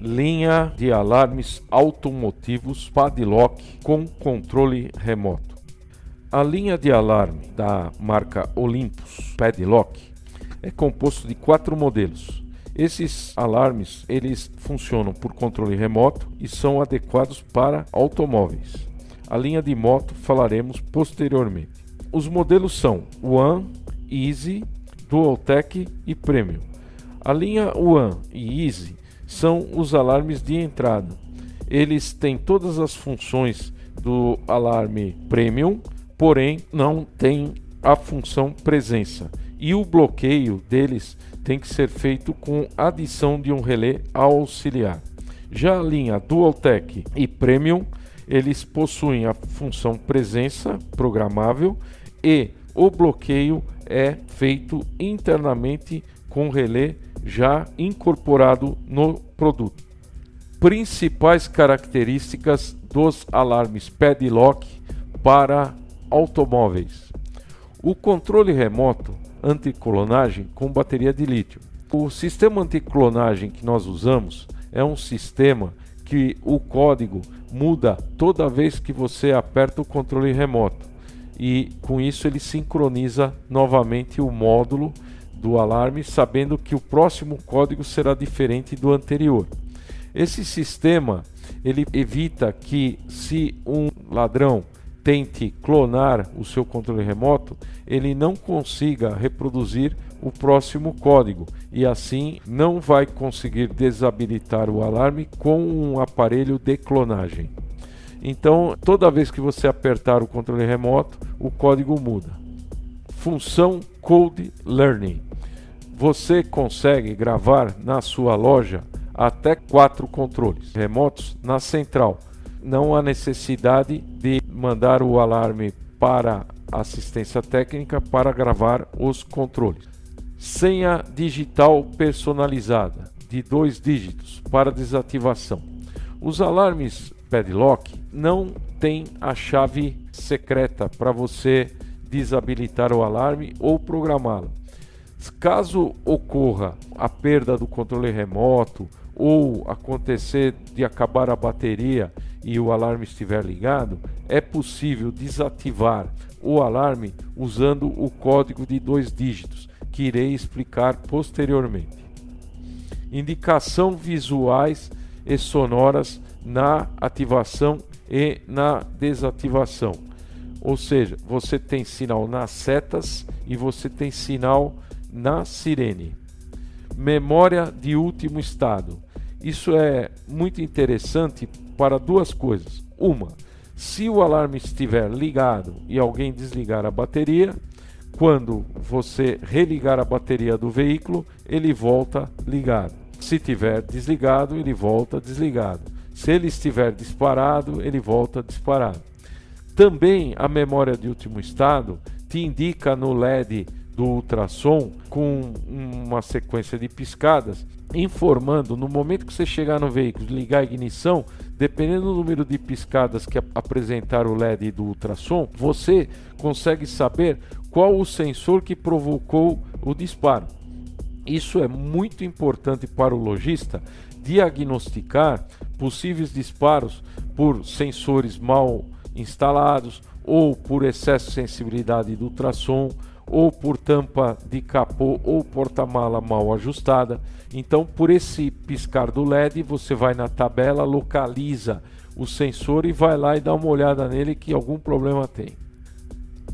linha de alarmes automotivos Padlock com controle remoto. A linha de alarme da marca Olympus Padlock é composto de 4 modelos. Esses alarmes eles funcionam por controle remoto e são adequados para automóveis. A linha de moto falaremos posteriormente. Os modelos são One, Easy, Dualtech e Premium. A linha One e Easy são os alarmes de entrada. Eles têm todas as funções do alarme Premium, porém não tem a função presença. E o bloqueio deles tem que ser feito com adição de um relé auxiliar. Já a linha Dualtech e Premium, eles possuem a função presença programável e o bloqueio é feito internamente com relé já incorporado no produto. Principais características dos alarmes Padlock para automóveis. O controle remoto anticlonagem com bateria de lítio. O sistema anticlonagem que nós usamos é um sistema que o código muda toda vez que você aperta o controle remoto e com isso ele sincroniza novamente o módulo do alarme, sabendo que o próximo código será diferente do anterior. Esse sistema ele evita que, se um ladrão tente clonar o seu controle remoto, ele não consiga reproduzir o próximo código e assim não vai conseguir desabilitar o alarme com um aparelho de clonagem. Então, toda vez que você apertar o controle remoto, o código muda. Função Code Learning. Você consegue gravar na sua loja até 4 controles remotos na central. Não há necessidade de mandar o alarme para assistência técnica para gravar os controles. Senha digital personalizada de 2 dígitos para desativação. Os alarmes Padlock não têm a chave secreta para você desabilitar o alarme ou programá-lo. Caso ocorra a perda do controle remoto ou acontecer de acabar a bateria e o alarme estiver ligado, é possível desativar o alarme usando o código de 2 dígitos, que irei explicar posteriormente. Indicação visuais e sonoras na ativação e na desativação. Ou seja, você tem sinal nas setas e você tem sinal na sirene. Memória de último estado. Isso é muito interessante para 2 coisas. Uma, se o alarme estiver ligado e alguém desligar a bateria, quando você religar a bateria do veículo, ele volta ligado. Se estiver desligado, ele volta desligado. Se ele estiver disparado, ele volta disparado. Também a memória de último estado te indica no LED do ultrassom com uma sequência de piscadas, informando no momento que você chegar no veículo, ligar a ignição, dependendo do número de piscadas que apresentar o LED do ultrassom, você consegue saber qual o sensor que provocou o disparo. Isso é muito importante para o lojista diagnosticar possíveis disparos por sensores mal instalados ou por excesso de sensibilidade do ultrassom ou por tampa de capô ou porta-mala mal ajustada. Então, por esse piscar do LED, você vai na tabela, localiza o sensor e vai lá e dá uma olhada nele que algum problema tem.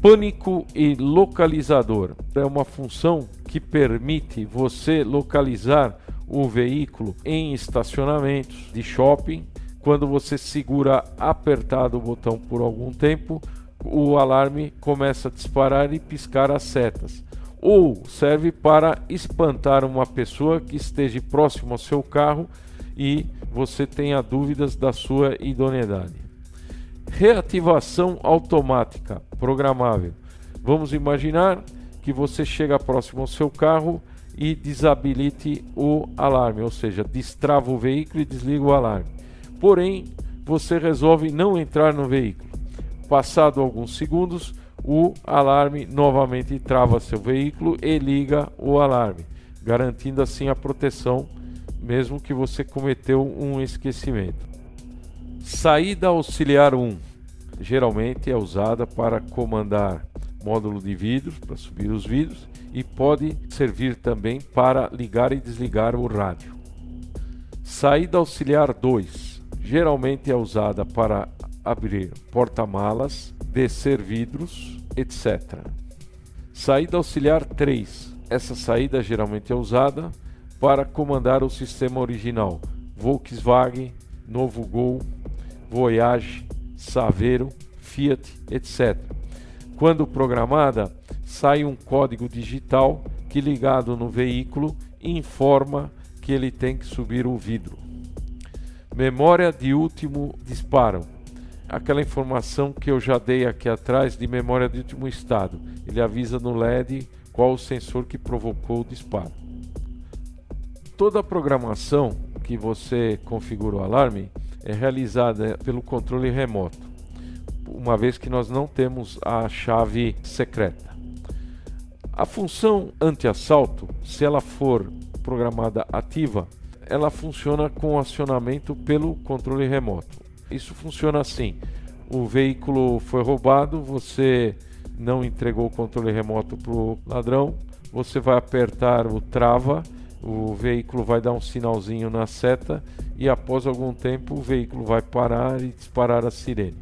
Pânico e localizador é uma função que permite você localizar o veículo em estacionamentos de shopping. Quando você segura apertado o botão por algum tempo, o alarme começa a disparar e piscar as setas. Ou serve para espantar uma pessoa que esteja próximo ao seu carro e você tenha dúvidas da sua idoneidade. Reativação automática programável. Vamos imaginar que você chega próximo ao seu carro e desabilite o alarme, ou seja, destrava o veículo e desliga o alarme. Porém, você resolve não entrar no veículo. Passado alguns segundos, o alarme novamente trava seu veículo e liga o alarme, garantindo assim a proteção mesmo que você cometeu um esquecimento. Saída auxiliar 1, geralmente é usada para comandar módulo de vidros, para subir os vidros, e pode servir também para ligar e desligar o rádio. Saída auxiliar 2, geralmente é usada para abrir porta-malas, descer vidros, etc. Saída auxiliar 3, essa saída geralmente é usada para comandar o sistema original Volkswagen, Novo Gol, Voyage, Saveiro, Fiat, etc. Quando programada, sai um código digital que, ligado no veículo, informa que ele tem que subir o vidro. Memória de último disparo. Aquela informação que eu já dei aqui atrás de memória de último estado. Ele avisa no LED qual o sensor que provocou o disparo. Toda a programação que você configura o alarme é realizada pelo controle remoto, uma vez que nós não temos a chave secreta. A função anti-assalto, se ela for programada ativa, ela funciona com acionamento pelo controle remoto. Isso funciona assim: o veículo foi roubado, você não entregou o controle remoto para o ladrão, você vai apertar o trava, o veículo vai dar um sinalzinho na seta e após algum tempo o veículo vai parar e disparar a sirene.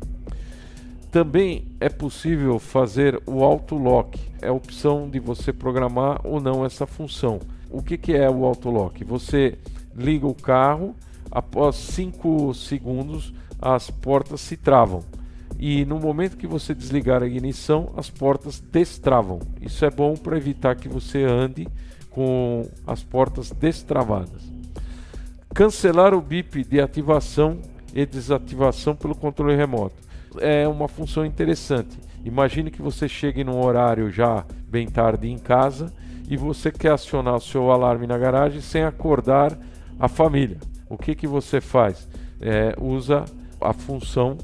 Também é possível fazer o auto lock, é a opção de você programar ou não essa função. O que é o auto lock? Você liga o carro, após 5 segundos as portas se travam e no momento que você desligar a ignição as portas destravam. Isso é bom para evitar que você ande com as portas destravadas. Cancelar o bip de ativação e desativação pelo controle remoto é uma função interessante. Imagine que você chegue num horário já bem tarde em casa e você quer acionar o seu alarme na garagem sem acordar a família. O que você faz? Usa a função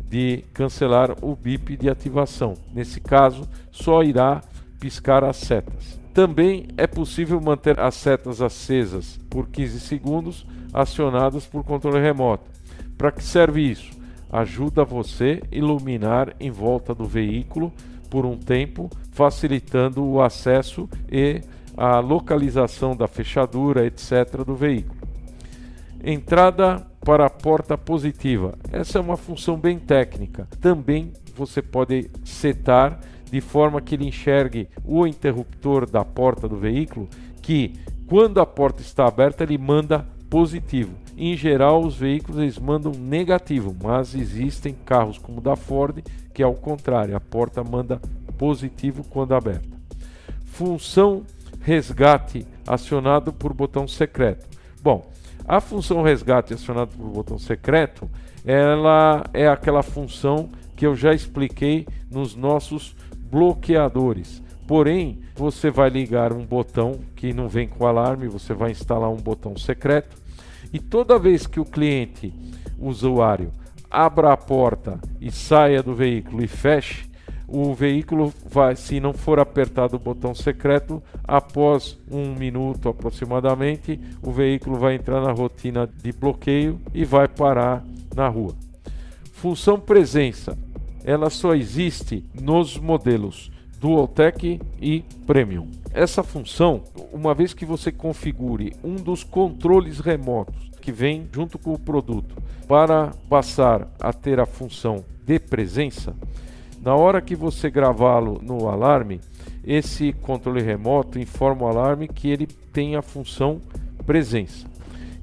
de cancelar o bip de ativação. Nesse caso, só irá piscar as setas. Também é possível manter as setas acesas por 15 segundos, acionadas por controle remoto. Para que serve isso? Ajuda você a iluminar em volta do veículo por um tempo, facilitando o acesso e a localização da fechadura, etc. do veículo. Entrada para a porta positiva. Essa é uma função bem técnica. Também você pode setar de forma que ele enxergue o interruptor da porta do veículo, que quando a porta está aberta ele manda positivo. Em geral os veículos eles mandam negativo, mas existem carros como o da Ford que é o contrário, a porta manda positivo quando aberta. Função resgate acionado por botão secreto. Bom, a função resgate acionada por botão secreto, ela é aquela função que eu já expliquei nos nossos bloqueadores. Porém, você vai ligar um botão que não vem com alarme, você vai instalar um botão secreto e toda vez que o cliente, o usuário, abra a porta e saia do veículo e feche, o veículo vai, se não for apertado o botão secreto, após 1 minuto aproximadamente, o veículo vai entrar na rotina de bloqueio e vai parar na rua. Função presença, ela só existe nos modelos Dualtech e Premium. Essa função, uma vez que você configure um dos controles remotos que vem junto com o produto para passar a ter a função de presença, na hora que você gravá-lo no alarme, esse controle remoto informa o alarme que ele tem a função presença.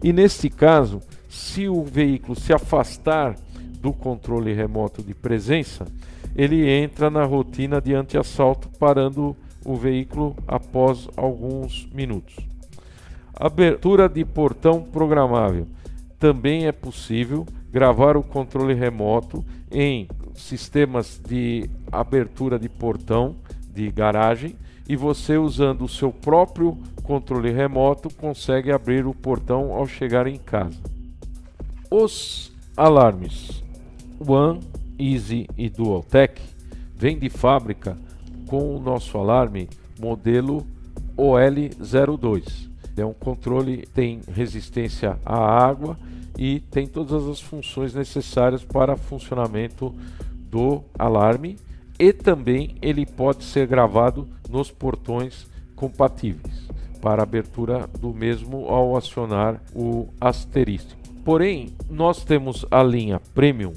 E neste caso, se o veículo se afastar do controle remoto de presença, ele entra na rotina de anti-assalto, parando o veículo após alguns minutos. Abertura de portão programável. Também é possível gravar o controle remoto em sistemas de abertura de portão de garagem e você, usando o seu próprio controle remoto, consegue abrir o portão ao chegar em casa. Os alarmes One, Easy e Dualtech vêm de fábrica com o nosso alarme modelo OL02. É um controle, tem resistência à água e tem todas as funções necessárias para funcionamento do alarme, e também ele pode ser gravado nos portões compatíveis para abertura do mesmo ao acionar o asterístico. Porém, nós temos a linha Premium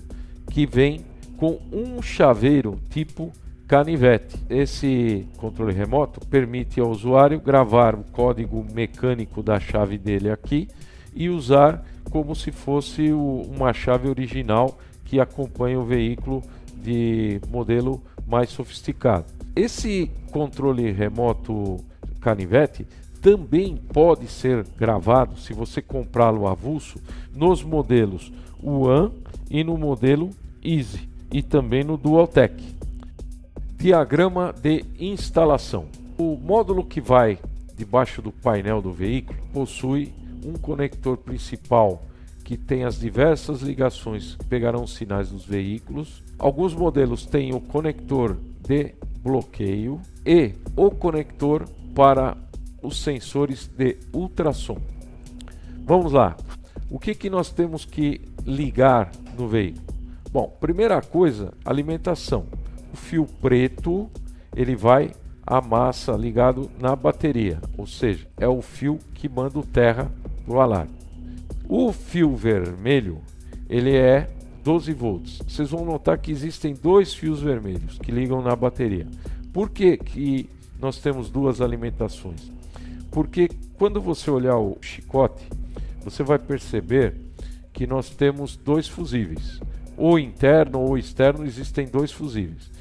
que vem com um chaveiro tipo canivete. Esse controle remoto permite ao usuário gravar o código mecânico da chave dele aqui e usar como se fosse uma chave original que acompanha o veículo de modelo mais sofisticado. Esse controle remoto canivete também pode ser gravado, se você comprá-lo avulso, nos modelos One e no modelo Easy e também no Dualtech. Diagrama de instalação. O módulo que vai debaixo do painel do veículo possui um conector principal que tem as diversas ligações que pegarão sinais dos veículos. Alguns modelos têm o conector de bloqueio e o conector para os sensores de ultrassom. Vamos lá. O que nós temos que ligar no veículo? Bom, primeira coisa, alimentação. O fio preto, ele vai à massa ligado na bateria, ou seja, é o fio que manda o terra para o alarme. O fio vermelho, ele é 12 volts. Vocês vão notar que existem dois fios vermelhos que ligam na bateria. Por que nós temos duas alimentações? Porque quando você olhar o chicote, você vai perceber que nós temos dois fusíveis. Ou interno ou externo, existem dois fusíveis.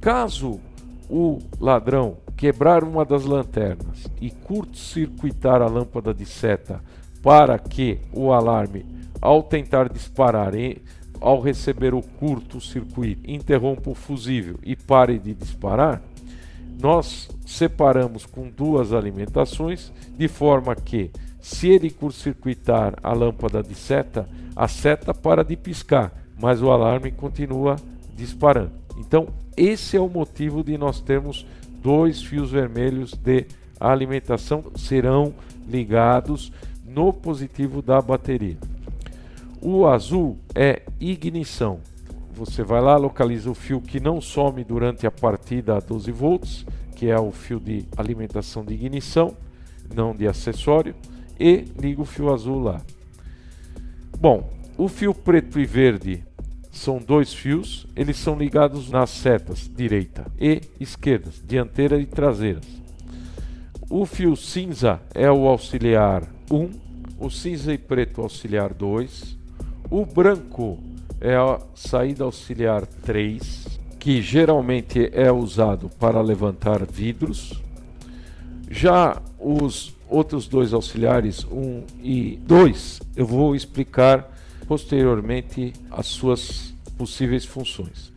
Caso o ladrão quebrar uma das lanternas e curto-circuitar a lâmpada de seta para que o alarme, ao tentar disparar, ao receber o curto-circuito, interrompa o fusível e pare de disparar, nós separamos com duas alimentações, de forma que, se ele curto-circuitar a lâmpada de seta, a seta para de piscar, mas o alarme continua disparando. Então, esse é o motivo de nós termos dois fios vermelhos de alimentação, serão ligados no positivo da bateria. O azul é ignição. Você vai lá, localiza o fio que não some durante a partida a 12 volts, que é o fio de alimentação de ignição, não de acessório, e liga o fio azul lá. Bom, o fio preto e verde são dois fios, eles são ligados nas setas direita e esquerda, dianteira e traseiras. O fio cinza é o auxiliar 1, o cinza e preto auxiliar 2, o branco é a saída auxiliar 3, que geralmente é usado para levantar vidros. Já os outros dois auxiliares, 1 e 2, eu vou explicar posteriormente as suas possíveis funções.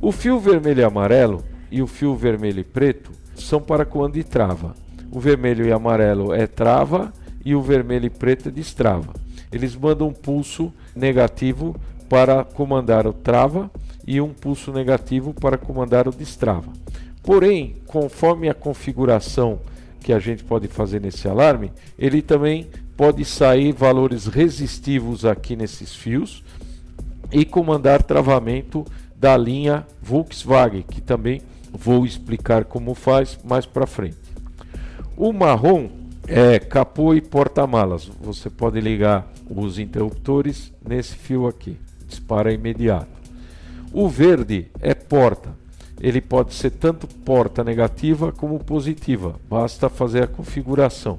O fio vermelho e amarelo e o fio vermelho e preto são para comando de trava. O vermelho e amarelo é trava e o vermelho e preto é destrava. Eles mandam um pulso negativo para comandar o trava e um pulso negativo para comandar o destrava. Porém, conforme a configuração que a gente pode fazer nesse alarme, ele também pode sair valores resistivos aqui nesses fios e comandar travamento da linha Volkswagen, que também vou explicar como faz mais para frente. O marrom é capô e porta-malas. Você pode ligar os interruptores nesse fio aqui, dispara imediato. O verde é porta. Ele pode ser tanto porta negativa como positiva, basta fazer a configuração.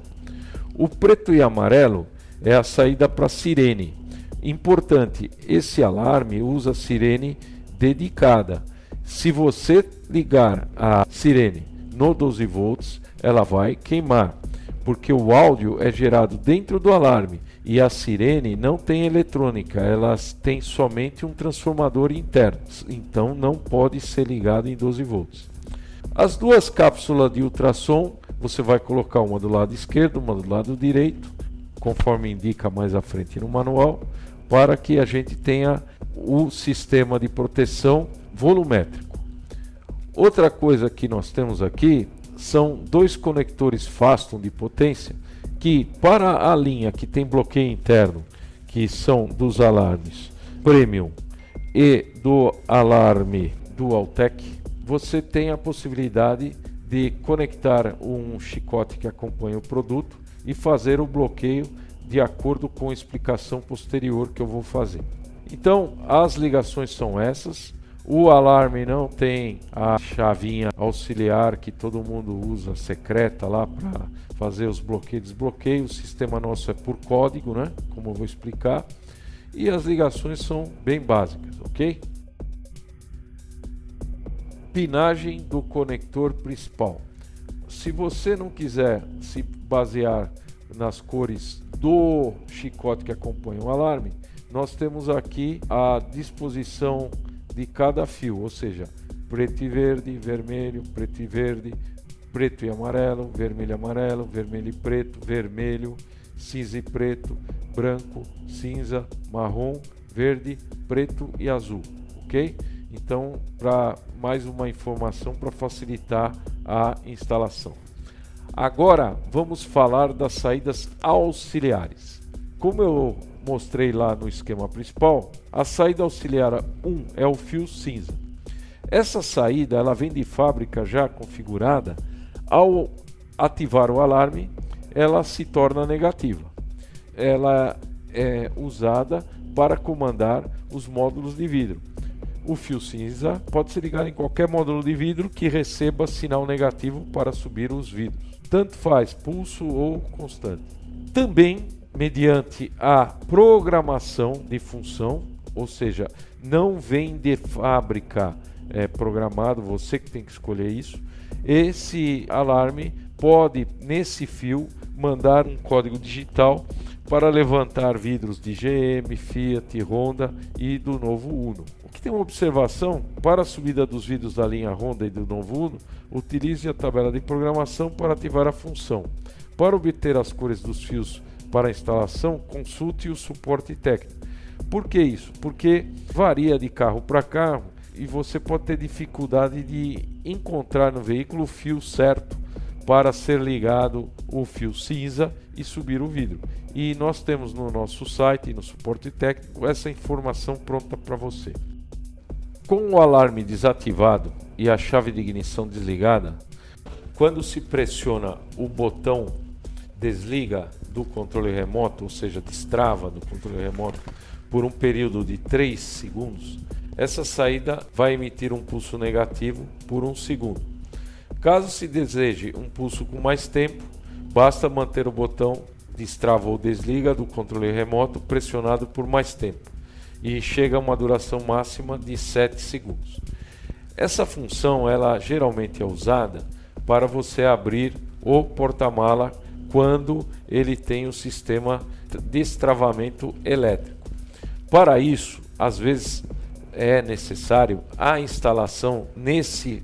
O preto e amarelo é a saída para sirene. Importante, esse alarme usa sirene dedicada. Se você ligar a sirene no 12 volts, ela vai queimar, porque o áudio é gerado dentro do alarme e a sirene não tem eletrônica, ela tem somente um transformador interno, então não pode ser ligado em 12 volts. As duas cápsulas de ultrassom, você vai colocar uma do lado esquerdo, uma do lado direito, conforme indica mais à frente no manual, para que a gente tenha o sistema de proteção volumétrico. Outra coisa que nós temos aqui são dois conectores Faston de potência que para a linha que tem bloqueio interno, que são dos alarmes Premium e do alarme Dualtech, você tem a possibilidade de conectar um chicote que acompanha o produto e fazer o bloqueio de acordo com a explicação posterior que eu vou fazer. Então, as ligações são essas. O alarme não tem a chavinha auxiliar que todo mundo usa, secreta lá para fazer os bloqueios e desbloqueios. O sistema nosso é por código, né? Como eu vou explicar. E as ligações são bem básicas, ok? Pinagem do conector principal. Se você não quiser se basear nas cores do chicote que acompanha o alarme, nós temos aqui a disposição de cada fio, ou seja, preto e verde, vermelho, preto e verde, preto e amarelo, vermelho e amarelo, vermelho e preto, vermelho, cinza e preto, branco, cinza, marrom, verde, preto e azul, ok? Então, para mais uma informação para facilitar a instalação. Agora vamos falar das saídas auxiliares. Como eu mostrei lá no esquema principal, a saída auxiliar 1 é o fio cinza. Essa saída ela vem de fábrica já configurada. Ao ativar o alarme, ela se torna negativa. Ela é usada para comandar os módulos de vidro. O fio cinza pode ser ligado em qualquer módulo de vidro que receba sinal negativo para subir os vidros. Tanto faz pulso ou constante. Também mediante a programação de função, ou seja, não vem de fábrica programado, você que tem que escolher isso. Esse alarme pode, nesse fio, mandar um código digital para levantar vidros de GM, Fiat, Honda e do novo Uno. Aqui tem uma observação: para a subida dos vidros da linha Honda e do novo Uno, utilize a tabela de programação para ativar a função. Para obter as cores dos fios para a instalação, consulte o suporte técnico. Por que isso? Porque varia de carro para carro e você pode ter dificuldade de encontrar no veículo o fio certo para ser ligado o fio cinza e subir o vidro. E nós temos no nosso site, no suporte técnico, essa informação pronta para você. Com o alarme desativado e a chave de ignição desligada, quando se pressiona o botão desliga do controle remoto, ou seja, destrava do controle remoto por um período de 3 segundos, essa saída vai emitir um pulso negativo por 1 segundo. Caso se deseje um pulso com mais tempo, basta manter o botão destrava ou desliga do controle remoto pressionado por mais tempo e chega a uma duração máxima de 7 segundos. Essa função ela geralmente é usada para você abrir o porta-mala quando ele tem um sistema de destravamento elétrico. Para isso, às vezes é necessário a instalação nesse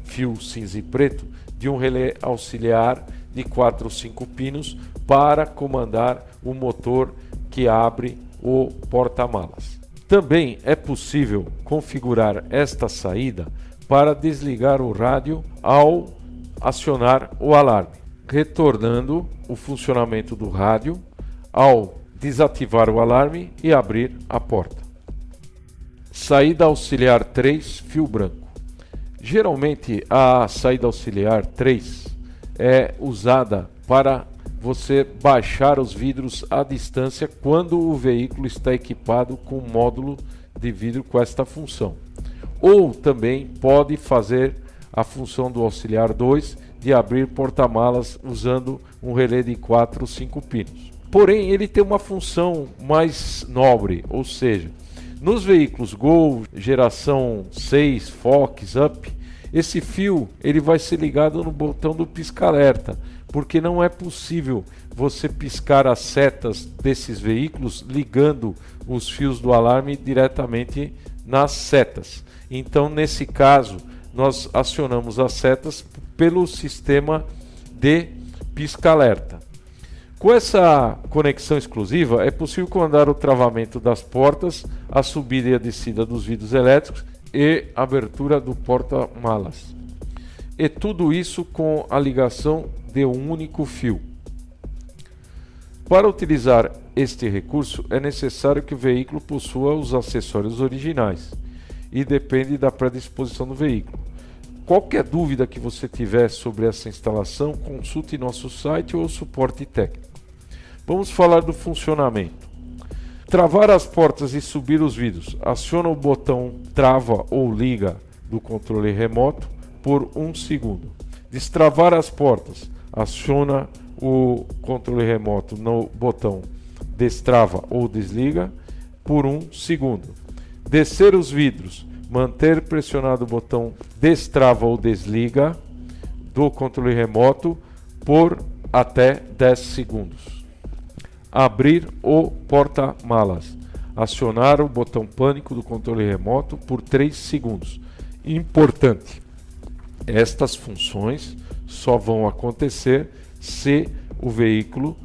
fio cinza e preto de um relé auxiliar de 4 ou 5 pinos para comandar o motor que abre o porta-malas. Também é possível configurar esta saída para desligar o rádio ao acionar o alarme, retornando o funcionamento do rádio ao desativar o alarme e abrir a porta. Saída auxiliar 3, fio branco. Geralmente a saída auxiliar 3 é usada para você baixar os vidros à distância quando o veículo está equipado com um módulo de vidro com esta função. Ou também pode fazer a função do auxiliar 2 de abrir porta-malas usando um relé de 4 ou 5 pinos. Porém, ele tem uma função mais nobre, ou seja, nos veículos Gol, geração 6, Fox, Up, esse fio ele vai ser ligado no botão do pisca-alerta, porque não é possível você piscar as setas desses veículos ligando os fios do alarme diretamente nas setas. Então, nesse caso, nós acionamos as setas pelo sistema de pisca-alerta. Com essa conexão exclusiva, é possível comandar o travamento das portas, a subida e a descida dos vidros elétricos e a abertura do porta-malas. E tudo isso com a ligação de um único fio. Para utilizar este recurso, é necessário que o veículo possua os acessórios originais e depende da predisposição do veículo. Qualquer dúvida que você tiver sobre essa instalação, consulte nosso site ou suporte técnico. Vamos falar do funcionamento. Travar as portas e subir os vidros. Aciona o botão trava ou liga do controle remoto por 1 segundo. Destravar as portas. Aciona o controle remoto no botão destrava ou desliga por 1 segundo. Descer os vidros. Manter pressionado o botão destrava ou desliga do controle remoto por até 10 segundos. Abrir o porta-malas. Acionar o botão pânico do controle remoto por 3 segundos. Importante, estas funções só vão acontecer se o veículo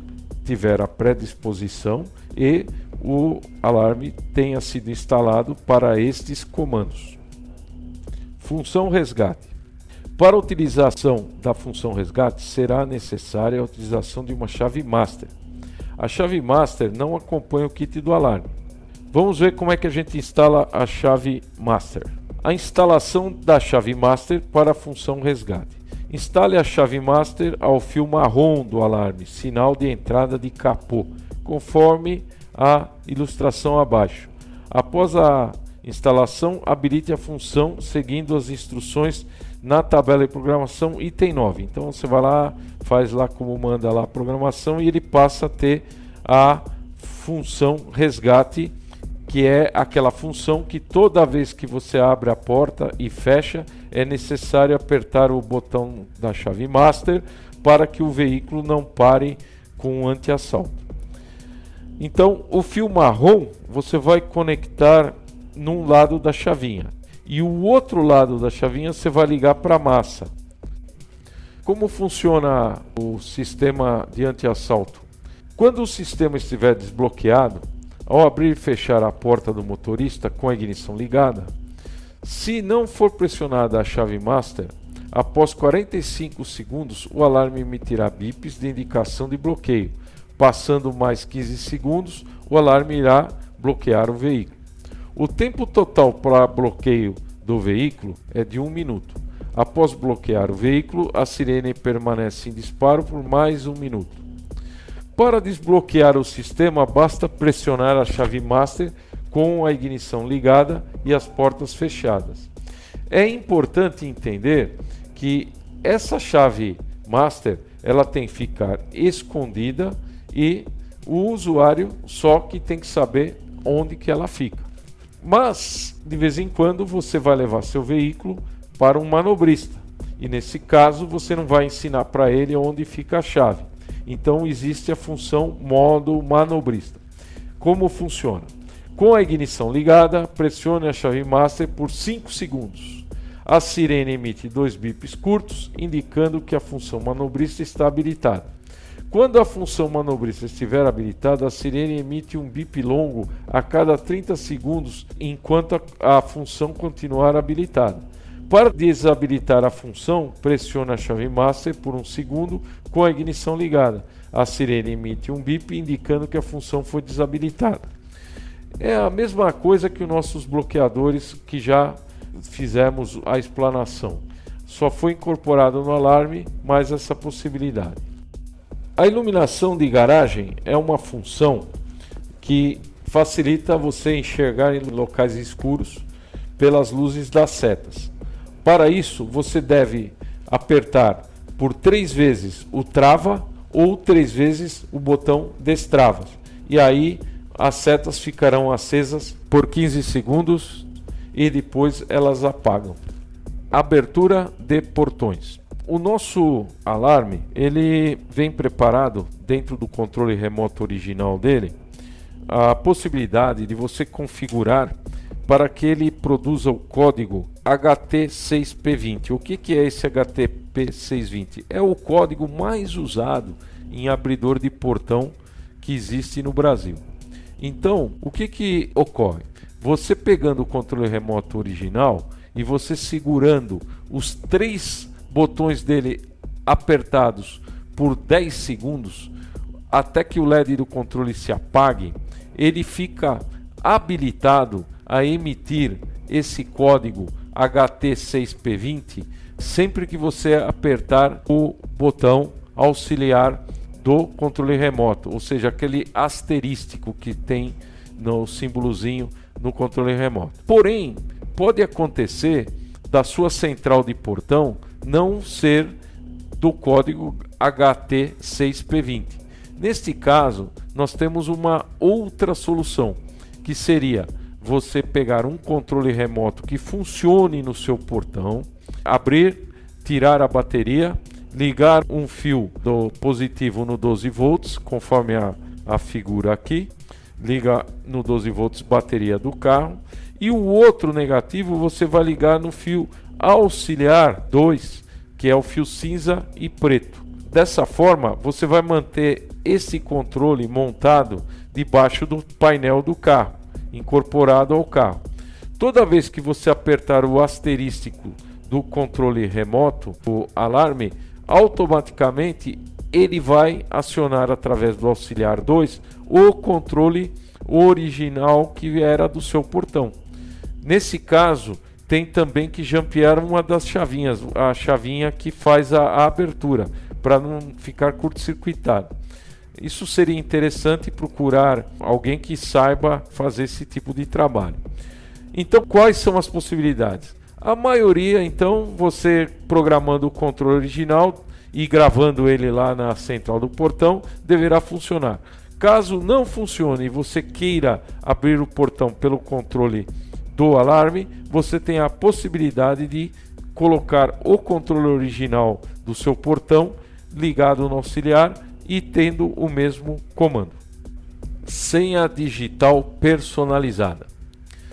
tiver a predisposição e o alarme tenha sido instalado para estes comandos. Função resgate. Para a utilização da função resgate, será necessária a utilização de uma chave master. A chave master não acompanha o kit do alarme. Vamos ver como é que a gente instala a chave master. A instalação da chave master para a função resgate. Instale a chave master ao fio marrom do alarme, sinal de entrada de capô, conforme a ilustração abaixo. Após a instalação, habilite a função seguindo as instruções na tabela de programação item 9. Então você vai lá, faz lá como manda lá a programação e ele passa a ter a função resgate, que é aquela função que toda vez que você abre a porta e fecha, é necessário apertar o botão da chave master para que o veículo não pare com um anti-assalto. Então, o fio marrom você vai conectar num lado da chavinha e o outro lado da chavinha você vai ligar para a massa. Como funciona o sistema de anti-assalto? Quando o sistema estiver desbloqueado, ao abrir e fechar a porta do motorista com a ignição ligada, se não for pressionada a chave master, após 45 segundos o alarme emitirá bips de indicação de bloqueio. Passando mais 15 segundos, o alarme irá bloquear o veículo. O tempo total para bloqueio do veículo é de 1 minuto. Após bloquear o veículo, a sirene permanece em disparo por mais 1 minuto. Para desbloquear o sistema, basta pressionar a chave master com a ignição ligada e as portas fechadas. É importante entender que essa chave master ela tem que ficar escondida e o usuário só que tem que saber onde que ela fica. Mas, de vez em quando, você vai levar seu veículo para um manobrista. E nesse caso, você não vai ensinar para ele onde fica a chave. Então, existe a função modo manobrista. Como funciona? Com a ignição ligada, pressione a chave master por 5 segundos. A sirene emite 2 bips curtos, indicando que a função manobrista está habilitada. Quando a função manobrista estiver habilitada, a sirene emite um bip longo a cada 30 segundos, enquanto a função continuar habilitada. Para desabilitar a função, pressione a chave master por 1 segundo com a ignição ligada. A sirene emite um bip indicando que a função foi desabilitada. É a mesma coisa que os nossos bloqueadores que já fizemos a explanação. Só foi incorporado no alarme mais essa possibilidade. A iluminação de garagem é uma função que facilita você enxergar em locais escuros pelas luzes das setas. Para isso, você deve apertar por 3 vezes o trava ou 3 vezes o botão destrava. E aí as setas ficarão acesas por 15 segundos e depois elas apagam. Abertura de portões. O nosso alarme, ele vem preparado dentro do controle remoto original dele, a possibilidade de você configurar para que ele produza o código HT6P20. O que é esse HTP620? É o código mais usado em abridor de portão que existe no Brasil. Então, o que ocorre? Você pegando o controle remoto original e você segurando os 3 botões dele apertados por 10 segundos, até que o LED do controle se apague, ele fica habilitado a emitir esse código HT6P20 sempre que você apertar o botão auxiliar do controle remoto, ou seja, aquele asterístico que tem no símbolozinho no controle remoto. Porém, pode acontecer da sua central de portão não ser do código HT6P20. Neste caso, nós temos uma outra solução, que seria você pegar um controle remoto que funcione no seu portão, abrir, tirar a bateria, ligar um fio do positivo no 12 volts, conforme a figura aqui, liga no 12 volts bateria do carro, e o outro negativo você vai ligar no fio auxiliar 2, que é o fio cinza e preto. Dessa forma, você vai manter esse controle montado debaixo do painel do carro, incorporado ao carro. Toda vez que você apertar o asterístico do controle remoto, o alarme, automaticamente ele vai acionar através do auxiliar 2 o controle original que era do seu portão. Nesse caso, tem também que jampear uma das chavinhas, a chavinha que faz a abertura, para não ficar curto-circuitado. Isso seria interessante procurar alguém que saiba fazer esse tipo de trabalho. Então, quais são as possibilidades? A maioria, então, você programando o controle original e gravando ele lá na central do portão, deverá funcionar. Caso não funcione e você queira abrir o portão pelo controle do alarme, você tem a possibilidade de colocar o controle original do seu portão ligado no auxiliar e tendo o mesmo comando. Senha digital personalizada.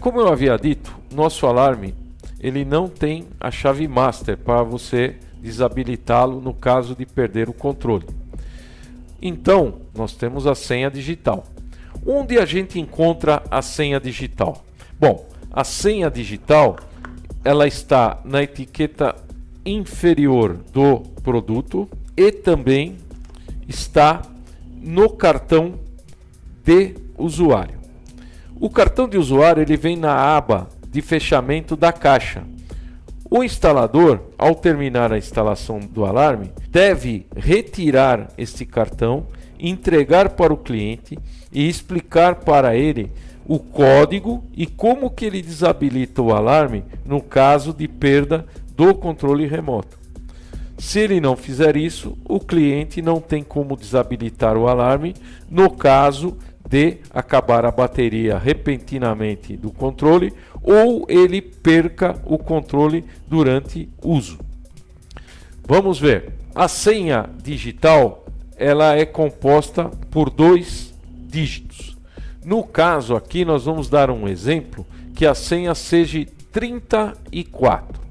Como eu havia dito, nosso alarme ele não tem a chave master para você desabilitá-lo no caso de perder o controle. Então, nós temos a senha digital. Onde a gente encontra a senha digital? Bom, a senha digital ela está na etiqueta inferior do produto e também está no cartão de usuário. O cartão de usuário ele vem na aba de fechamento da caixa. O instalador, ao terminar a instalação do alarme, deve retirar este cartão, entregar para o cliente e explicar para ele o código e como que ele desabilita o alarme no caso de perda do controle remoto. Se ele não fizer isso, o cliente não tem como desabilitar o alarme no caso de acabar a bateria repentinamente do controle ou ele perca o controle durante uso. Vamos ver. A senha digital ela é composta por 2 dígitos. No caso aqui nós vamos dar um exemplo que a senha seja 34.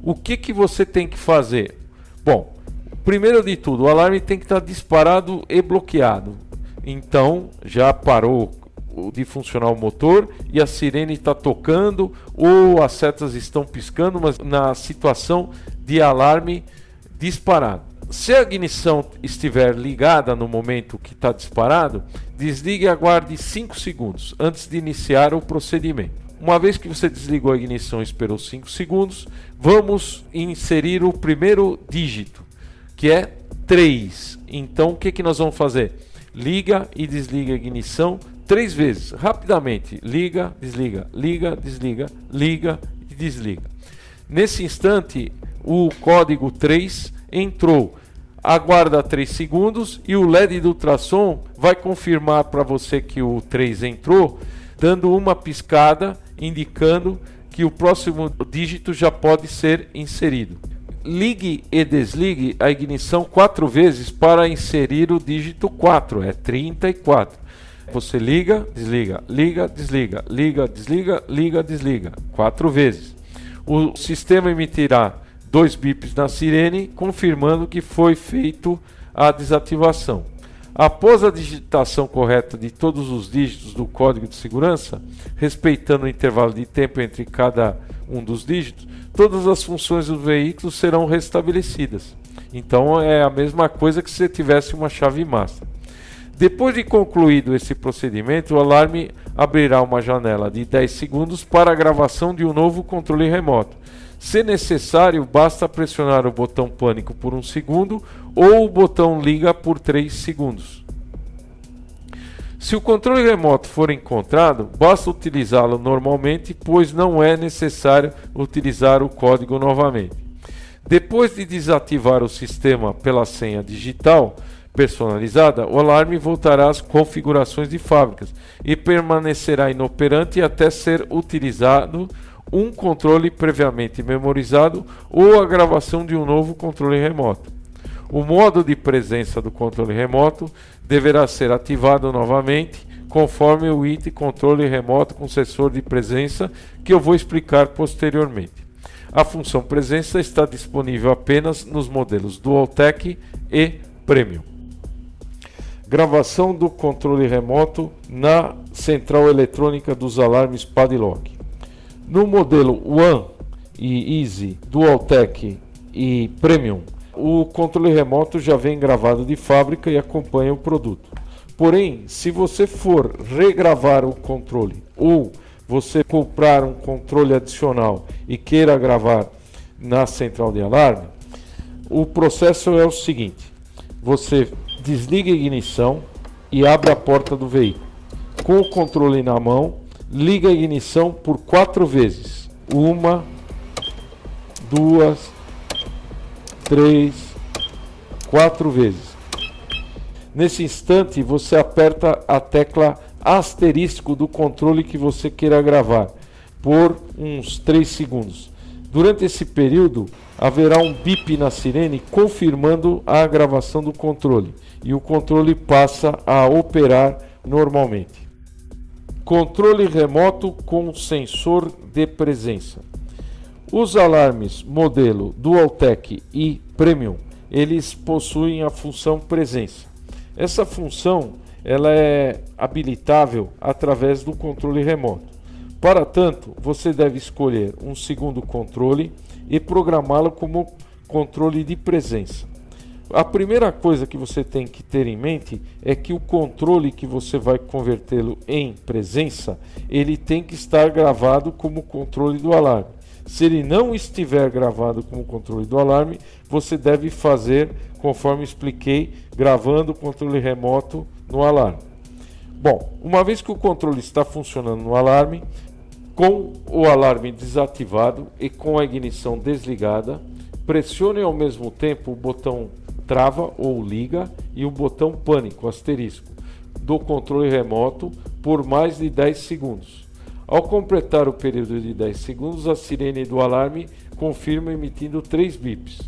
O que você tem que fazer? Bom, primeiro de tudo, o alarme tem que estar disparado e bloqueado. Então, já parou de funcionar o motor e a sirene está tocando ou as setas estão piscando, mas na situação de alarme disparado. Se a ignição estiver ligada no momento que está disparado, desligue e aguarde 5 segundos antes de iniciar o procedimento. Uma vez que você desligou a ignição e esperou 5 segundos, vamos inserir o primeiro dígito, que é 3. Então, o que nós vamos fazer? Liga e desliga a ignição 3 vezes, rapidamente. Liga, desliga, liga, desliga, liga e desliga. Nesse instante, o código 3 entrou. Aguarda 3 segundos e o LED do ultrassom vai confirmar para você que o 3 entrou, dando uma piscada indicando que o próximo dígito já pode ser inserido. Ligue e desligue a ignição 4 vezes para inserir o dígito 4, é 34. Você liga, desliga, liga, desliga, liga, desliga, liga, desliga, 4 vezes. O sistema emitirá 2 bips na sirene, confirmando que foi feito a desativação. Após a digitação correta de todos os dígitos do código de segurança, respeitando o intervalo de tempo entre cada um dos dígitos, todas as funções do veículo serão restabelecidas. Então é a mesma coisa que se você tivesse uma chave master. Depois de concluído esse procedimento, o alarme abrirá uma janela de 10 segundos para a gravação de um novo controle remoto. Se necessário, basta pressionar o botão pânico por 1 segundo ou o botão liga por 3 segundos. Se o controle remoto for encontrado, basta utilizá-lo normalmente, pois não é necessário utilizar o código novamente. Depois de desativar o sistema pela senha digital personalizada, o alarme voltará às configurações de fábricas e permanecerá inoperante até ser utilizado um controle previamente memorizado ou a gravação de um novo controle remoto. O modo de presença do controle remoto deverá ser ativado novamente conforme o item controle remoto com sensor de presença, que eu vou explicar posteriormente. A função presença está disponível apenas nos modelos Dualtech e Premium. Gravação do controle remoto na central eletrônica dos alarmes Padlock. No modelo One e Easy, Dualtech e Premium, o controle remoto já vem gravado de fábrica e acompanha o produto. Porém, se você for regravar o controle ou você comprar um controle adicional e queira gravar na central de alarme, o processo é o seguinte: você desliga a ignição e abre a porta do veículo. Com o controle na mão, liga a ignição por 4 vezes. 1, 2, 3, 4 vezes. Nesse instante, você aperta a tecla asterisco do controle que você queira gravar por uns 3 segundos. Durante esse período, haverá um bip na sirene confirmando a gravação do controle e o controle passa a operar normalmente. Controle remoto com sensor de presença. Os alarmes modelo Dualtech e Premium, eles possuem a função presença. Essa função ela é habilitável através do controle remoto. Para tanto, você deve escolher um segundo controle e programá-lo como controle de presença. A primeira coisa que você tem que ter em mente é que o controle que você vai convertê-lo em presença, ele tem que estar gravado como controle do alarme. Se ele não estiver gravado como controle do alarme, você deve fazer conforme expliquei, gravando o controle remoto no alarme. Bom, uma vez que o controle está funcionando no alarme, com o alarme desativado e com a ignição desligada, pressione ao mesmo tempo o botão trava ou liga e o botão pânico asterisco do controle remoto por mais de 10 segundos. Ao completar o período de 10 segundos, a sirene do alarme confirma emitindo 3 bips.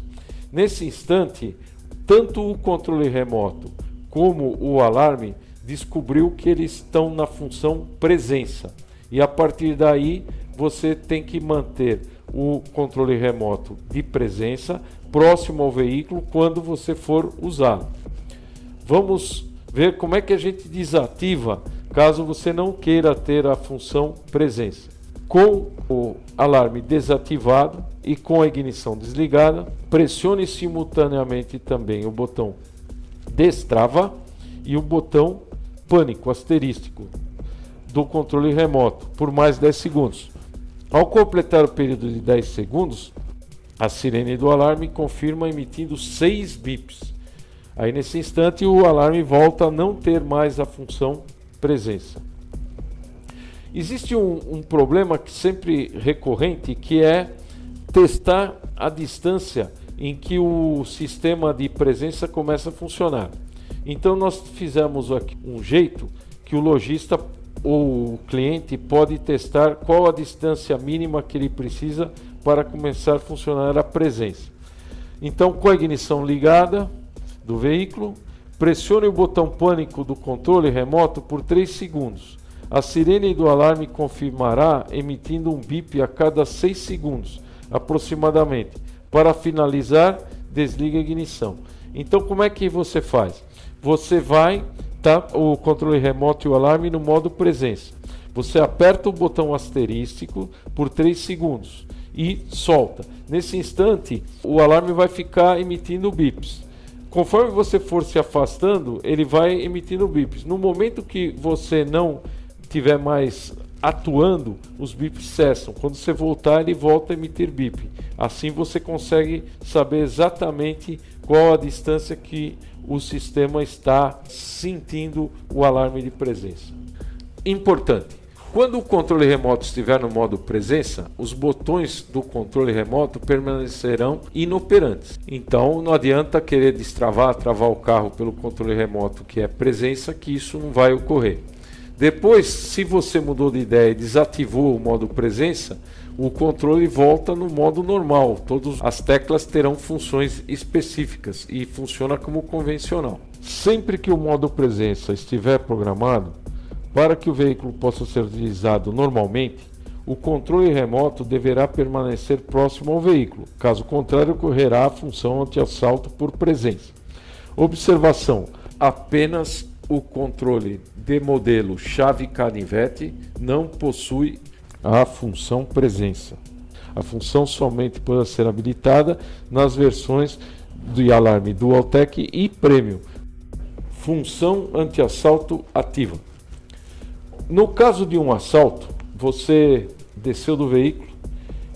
Nesse instante, tanto o controle remoto como o alarme descobriu que eles estão na função presença. E a partir daí, você tem que manter o controle remoto de presença próximo ao veículo quando você for usá-lo. Vamos ver como é que a gente desativa caso você não queira ter a função presença. Com o alarme desativado e com a ignição desligada, pressione simultaneamente também o botão destrava e o botão pânico asterístico do controle remoto por mais 10 segundos. Ao completar o período de 10 segundos, a sirene do alarme confirma emitindo 6 bips. Aí nesse instante o alarme volta a não ter mais a função presença. Existe um problema que sempre recorrente, que é testar a distância em que o sistema de presença começa a funcionar. Então nós fizemos aqui um jeito que o lojista ou o cliente pode testar qual a distância mínima que ele precisa para começar a funcionar a presença. Então, com a ignição ligada do veículo, pressione o botão pânico do controle remoto por 3 segundos. A sirene do alarme confirmará emitindo um bip a cada 6 segundos, aproximadamente. Para finalizar, desliga a ignição. Então, como é que você faz? Você vai o controle remoto e o alarme no modo presença. Você aperta o botão asterístico por 3 segundos e solta. Nesse instante, o alarme vai ficar emitindo bips. Conforme você for se afastando, ele vai emitindo bips. No momento que você não estiver mais atuando, os bips cessam. Quando você voltar, ele volta a emitir bip. Assim você consegue saber exatamente qual a distância que o sistema está sentindo o alarme de presença. Importante. Quando o controle remoto estiver no modo presença, os botões do controle remoto permanecerão inoperantes. Então não adianta querer travar o carro pelo controle remoto que é presença, que isso não vai ocorrer. Depois, se você mudou de ideia e desativou o modo presença, o controle volta no modo normal. Todas as teclas terão funções específicas e funciona como convencional. Sempre que o modo presença estiver programado, para que o veículo possa ser utilizado normalmente, o controle remoto deverá permanecer próximo ao veículo. Caso contrário, ocorrerá a função anti-assalto por presença. Observação: apenas o controle de modelo chave canivete não possui a função presença. A função somente poderá ser habilitada nas versões do alarme Dualtech e Premium. Função anti-assalto ativa. No caso de um assalto, você desceu do veículo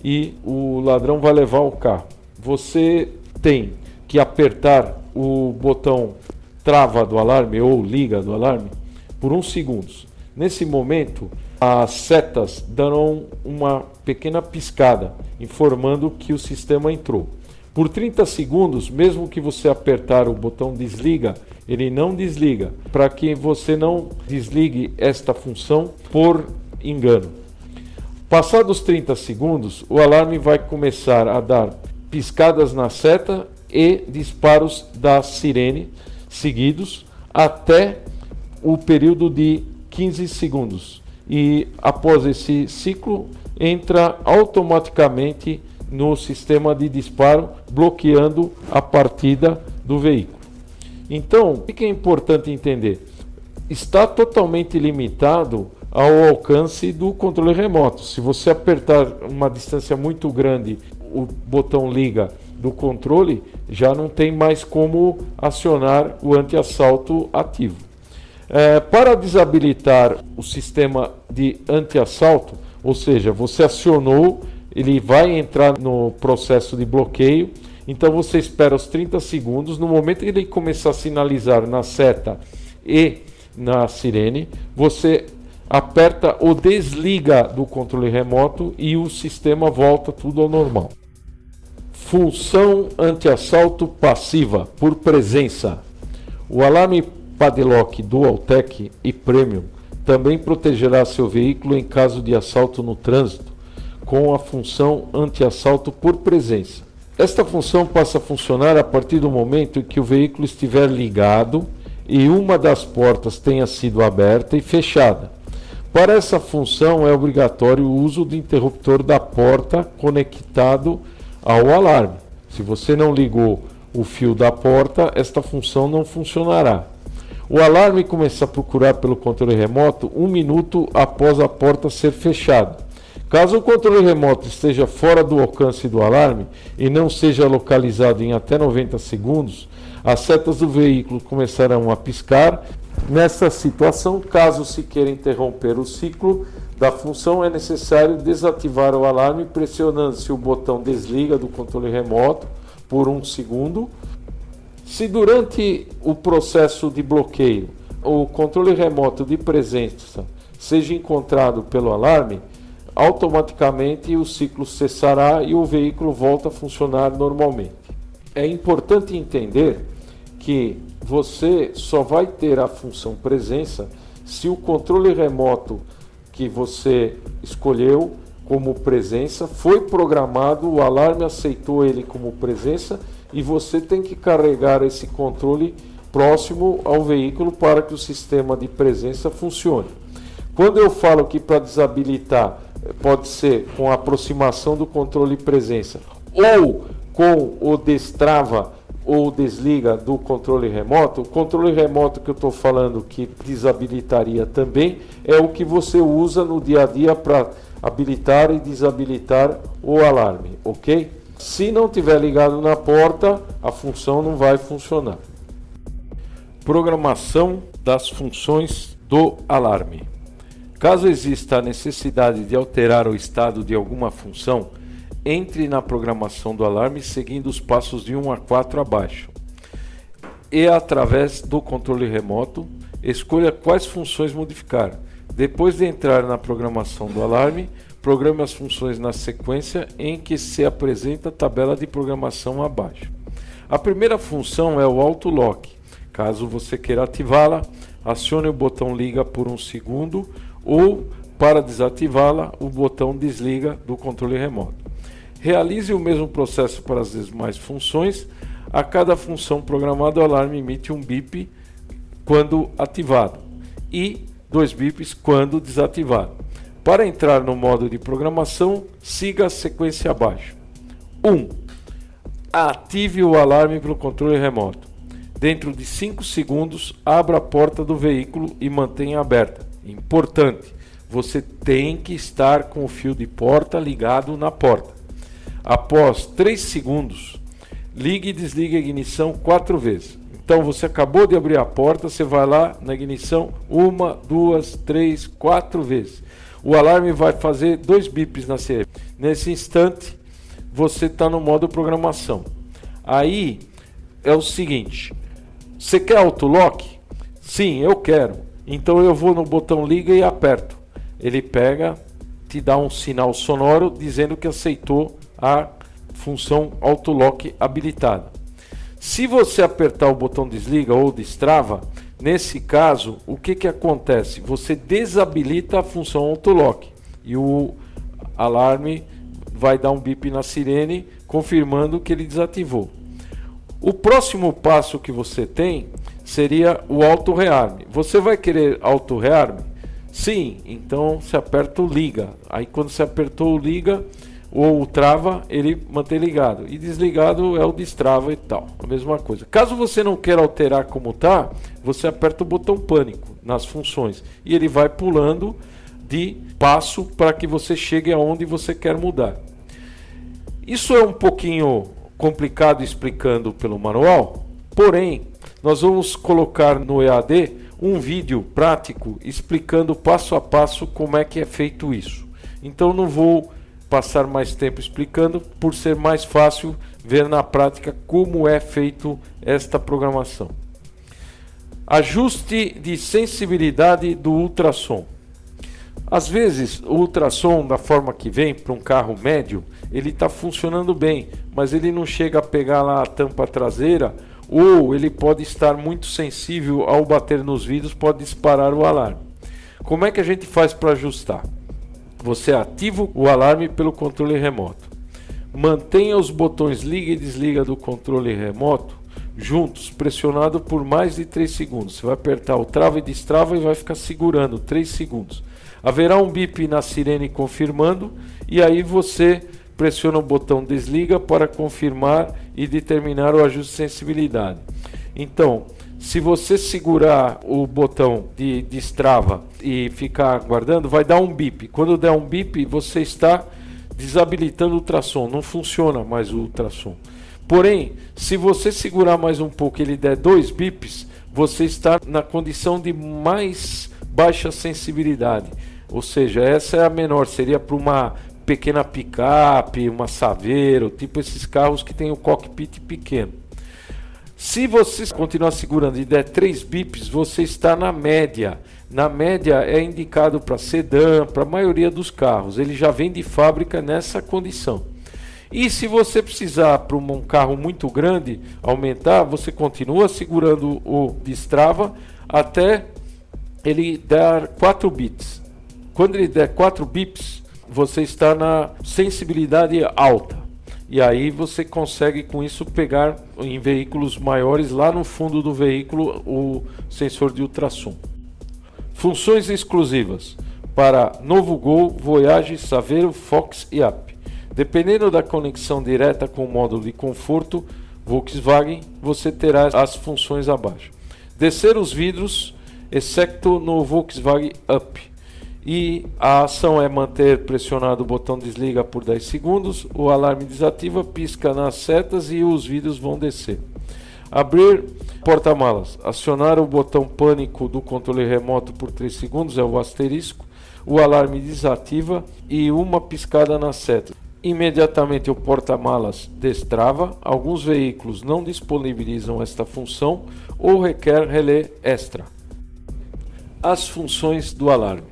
e o ladrão vai levar o carro. Você tem que apertar o botão trava do alarme ou liga do alarme por uns segundos. Nesse momento, as setas darão uma pequena piscada, informando que o sistema entrou. Por 30 segundos, mesmo que você apertar o botão desliga, ele não desliga, para que você não desligue esta função por engano. Passados 30 segundos, o alarme vai começar a dar piscadas na seta e disparos da sirene seguidos até o período de 15 segundos. E após esse ciclo, entra automaticamente no sistema de disparo, bloqueando a partida do veículo. Então, o que é importante entender? Está totalmente limitado ao alcance do controle remoto. Se você apertar uma distância muito grande, o botão liga do controle, já não tem mais como acionar o anti-assalto ativo. Para desabilitar o sistema de anti-assalto, ou seja, você acionou, ele vai entrar no processo de bloqueio. Então você espera os 30 segundos. No momento que ele começar a sinalizar na seta e na sirene, você aperta o desliga do controle remoto e o sistema volta tudo ao normal. Função anti-assalto passiva por presença. O alarme Padlock Dualtech e Premium também protegerá seu veículo em caso de assalto no trânsito, com a função anti-assalto por presença. Esta função passa a funcionar a partir do momento em que o veículo estiver ligado e uma das portas tenha sido aberta e fechada. Para essa função é obrigatório o uso do interruptor da porta conectado ao alarme. Se você não ligou o fio da porta, esta função não funcionará. O alarme começa a procurar pelo controle remoto 1 minuto após a porta ser fechada. Caso o controle remoto esteja fora do alcance do alarme e não seja localizado em até 90 segundos, as setas do veículo começarão a piscar. Nessa situação, caso se queira interromper o ciclo da função, é necessário desativar o alarme pressionando-se o botão desliga do controle remoto por 1 segundo. Se durante o processo de bloqueio o controle remoto de presença seja encontrado pelo alarme, automaticamente o ciclo cessará e o veículo volta a funcionar normalmente. É importante entender que você só vai ter a função presença se o controle remoto que você escolheu como presença foi programado, o alarme aceitou ele como presença e você tem que carregar esse controle próximo ao veículo para que o sistema de presença funcione. Quando eu falo que para desabilitar pode ser com a aproximação do controle presença ou com o destrava ou desliga do controle remoto, o controle remoto que eu estou falando que desabilitaria também é o que você usa no dia a dia para habilitar e desabilitar o alarme, ok? Se não tiver ligado na porta, a função não vai funcionar. Programação das funções do alarme. Caso exista a necessidade de alterar o estado de alguma função, entre na programação do alarme seguindo os passos de 1 a 4 abaixo. E através do controle remoto, escolha quais funções modificar. Depois de entrar na programação do alarme, programe as funções na sequência em que se apresenta a tabela de programação abaixo. A primeira função é o Auto Lock. Caso você queira ativá-la, acione o botão liga por 1 segundo ou, para desativá-la, o botão desliga do controle remoto. Realize o mesmo processo para as demais funções. A cada função programada, o alarme emite um bip quando ativado e 2 bips quando desativado. Para entrar no modo de programação, siga a sequência abaixo. 1. Ative o alarme pelo controle remoto. Dentro de 5 segundos, abra a porta do veículo e mantenha aberta. Importante, você tem que estar com o fio de porta ligado na porta. Após 3 segundos, ligue e desligue a ignição 4 vezes. Então você acabou de abrir a porta, você vai lá na ignição 1, 2, 3, 4 vezes. O alarme vai fazer 2 bips na sirene. Nesse instante, você está no modo programação. Aí é o seguinte: você quer autolock? Sim, eu quero. Então eu vou no botão liga e aperto. Ele pega, te dá um sinal sonoro dizendo que aceitou a função autolock habilitada. Se você apertar o botão desliga ou destrava, nesse caso, o que acontece? Você desabilita a função autolock e o alarme vai dar um bip na sirene, confirmando que ele desativou. O próximo passo que você tem seria o auto rearme. Você vai querer auto rearme? Sim, então você aperta o liga. Aí quando você apertou o liga ou o trava, ele mantém ligado. E desligado é o destrava e tal. A mesma coisa. Caso você não queira alterar como está, você aperta o botão pânico nas funções. E ele vai pulando de passo para que você chegue aonde você quer mudar. Isso é um pouquinho complicado explicando pelo manual. Porém, nós vamos colocar no EAD um vídeo prático explicando passo a passo como é que é feito isso. Então não vou passar mais tempo explicando, por ser mais fácil ver na prática como é feito esta programação. Ajuste de sensibilidade do ultrassom. Às vezes o ultrassom, da forma que vem para um carro médio, ele está funcionando bem, mas ele não chega a pegar lá a tampa traseira, ou ele pode estar muito sensível ao bater nos vidros, pode disparar o alarme. Como é que a gente faz para ajustar? Você ativa o alarme pelo controle remoto. Mantenha os botões liga e desliga do controle remoto juntos, pressionado por mais de 3 segundos. Você vai apertar o trava e destrava e vai ficar segurando 3 segundos. Haverá um bip na sirene confirmando, e aí você pressiona o botão desliga para confirmar e determinar o ajuste de sensibilidade. Então, se você segurar o botão de destrava e ficar aguardando, vai dar um bip. Quando der um bip, você está desabilitando o ultrassom, não funciona mais o ultrassom. Porém, se você segurar mais um pouco e ele der 2 bips, você está na condição de mais baixa sensibilidade. Ou seja, essa é a menor, seria para uma pequena picape, uma Saveiro, tipo esses carros que tem o cockpit pequeno. Se você continuar segurando e der 3 bips, você está na média. Na média é indicado para sedã, para a maioria dos carros. Ele já vem de fábrica nessa condição. E se você precisar para um carro muito grande aumentar, você continua segurando o destrava até ele dar 4 bits. Quando ele der 4 bips, você está na sensibilidade alta. E aí você consegue com isso pegar em veículos maiores lá no fundo do veículo o sensor de ultrassom. Funções exclusivas para Novo Gol, Voyage, Saveiro, Fox e Up. Dependendo da conexão direta com o módulo de conforto Volkswagen, você terá as funções abaixo. Descer os vidros, exceto no Volkswagen Up. E a ação é manter pressionado o botão desliga por 10 segundos, o alarme desativa, pisca nas setas e os vidros vão descer. Abrir porta-malas, acionar o botão pânico do controle remoto por 3 segundos, é o asterisco, o alarme desativa e uma piscada nas setas. Imediatamente o porta-malas destrava. Alguns veículos não disponibilizam esta função ou requer relé extra. As funções do alarme.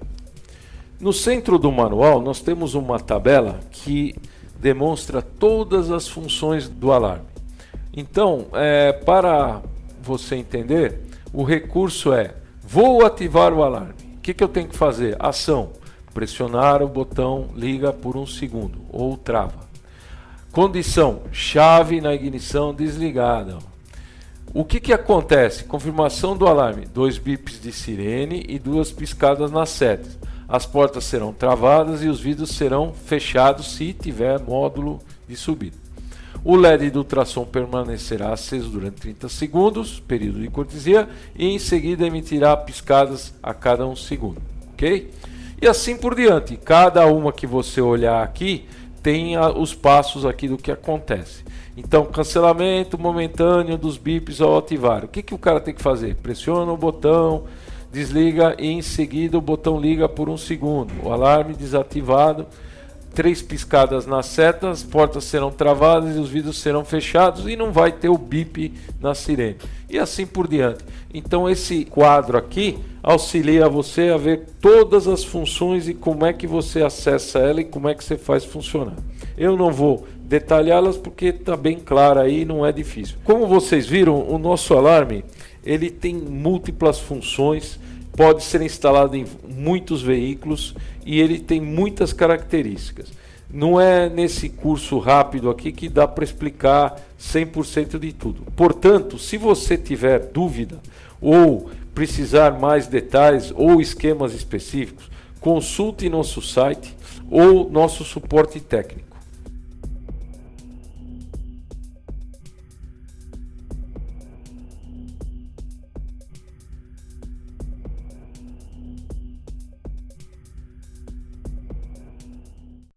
No centro do manual nós temos uma tabela que demonstra todas as funções do alarme. Então, para você entender, o recurso é: vou ativar o alarme. O que eu tenho que fazer? Ação: pressionar o botão liga por 1 segundo ou trava. Condição: chave na ignição desligada. O que acontece? Confirmação do alarme: 2 bips de sirene e 2 piscadas nas setas. As portas serão travadas e os vidros serão fechados se tiver módulo de subida. O LED do ultrassom permanecerá aceso durante 30 segundos, período de cortesia, e em seguida emitirá piscadas a cada 1 segundo. Ok? E assim por diante. Cada uma que você olhar aqui tem os passos aqui do que acontece. Então, cancelamento momentâneo dos bips ao ativar. O que o cara tem que fazer? Pressiona o botão, desliga e em seguida o botão liga por 1 segundo. O alarme desativado, 3 piscadas nas setas, as portas serão travadas e os vidros serão fechados e não vai ter o bip na sirene. E assim por diante. Então esse quadro aqui auxilia você a ver todas as funções e como é que você acessa ela e como é que você faz funcionar. Eu não vou detalhá-las porque está bem claro aí, não é difícil. Como vocês viram, o nosso alarme ele tem múltiplas funções, pode ser instalado em muitos veículos e ele tem muitas características. Não é nesse curso rápido aqui que dá para explicar 100% de tudo. Portanto, se você tiver dúvida ou precisar mais detalhes ou esquemas específicos, consulte nosso site ou nosso suporte técnico.